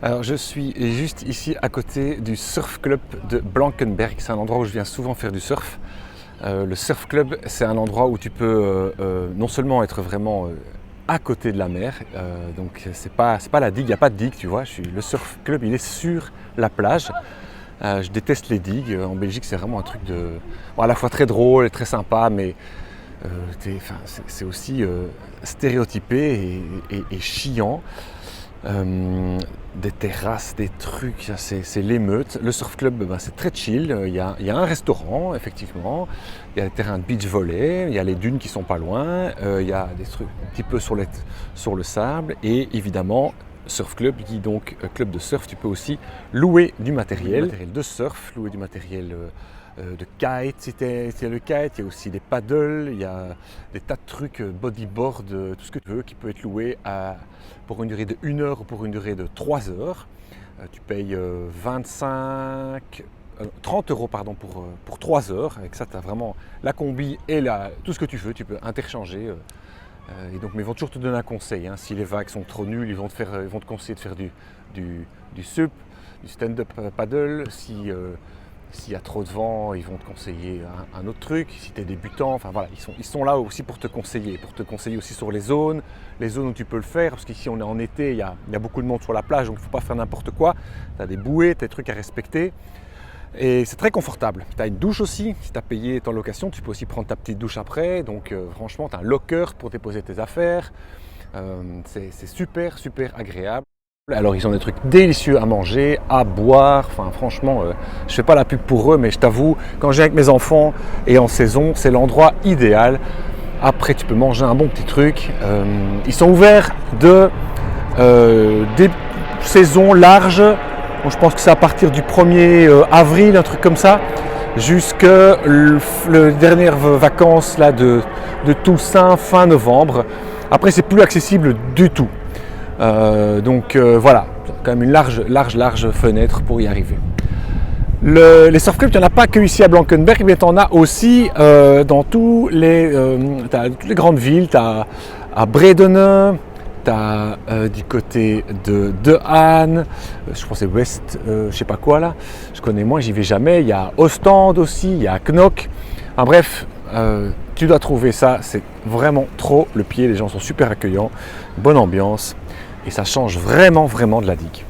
Alors je suis juste ici à côté du surf club de Blankenberg. C'est un endroit où je viens souvent faire du surf. Le surf club, c'est un endroit où tu peux non seulement être vraiment à côté de la mer, donc c'est pas la digue, il n'y a pas de digue, tu vois. Le surf club, il est sur la plage. Je déteste les digues. En Belgique, c'est vraiment un truc à la fois très drôle et très sympa, mais c'est aussi stéréotypé et chiant. Des terrasses, des trucs, c'est l'émeute. Le surf club, c'est très chill. Il y a un restaurant, effectivement. Il y a des terrains de beach volley. Il y a les dunes qui sont pas loin. Il y a des trucs un petit peu sur le sable. Et évidemment, surf club, dit donc club de surf, tu peux aussi louer du matériel de surf, louer du matériel de kite, si c'est le kite. Il y a aussi des paddles, il y a des tas de trucs, bodyboard, tout ce que tu veux, qui peut être loué pour une durée de 1 heure ou pour une durée de 3 heures. Tu payes 30 euros pardon, pour 3 heures. Avec ça, tu as vraiment la combi et tout ce que tu veux, tu peux interchanger. Et donc, mais ils vont toujours te donner un conseil. Hein. Si les vagues sont trop nulles, ils vont te conseiller de faire du sup, du stand-up paddle. S'il y a trop de vent, ils vont te conseiller un autre truc. Si tu es débutant, enfin voilà, ils sont là aussi pour te conseiller aussi sur les zones où tu peux le faire. Parce qu'ici, on est en été, il y a beaucoup de monde sur la plage, donc il ne faut pas faire n'importe quoi. Tu as des bouées, tu as des trucs à respecter. Et c'est très confortable. Tu as une douche aussi. Si tu as payé ton location, tu peux aussi prendre ta petite douche après. Donc franchement, tu as un locker pour déposer tes affaires. C'est super, super agréable. Alors ils ont des trucs délicieux à manger, à boire, enfin franchement, je fais pas la pub pour eux, mais je t'avoue, quand je viens avec mes enfants et en saison, c'est l'endroit idéal. Après tu peux manger un bon petit truc. Ils sont ouverts des saisons larges, donc je pense que c'est à partir du 1er avril, un truc comme ça, jusqu'à les dernières vacances là, de Toussaint, fin novembre. Après c'est plus accessible du tout. Donc voilà, quand même une large fenêtre pour y arriver. Les surf clubs, il n'y en a pas que ici à Blankenberg, mais tu en as aussi dans toutes les grandes villes. Tu as à Bredene, tu as du côté de Hann, je pense que c'est West, je sais pas quoi là, je connais moins, j'y vais jamais. Il y a Ostende aussi, il y a Knock. Enfin, bref, tu dois trouver ça, c'est vraiment trop le pied, les gens sont super accueillants, bonne ambiance. Et ça change vraiment de la digue.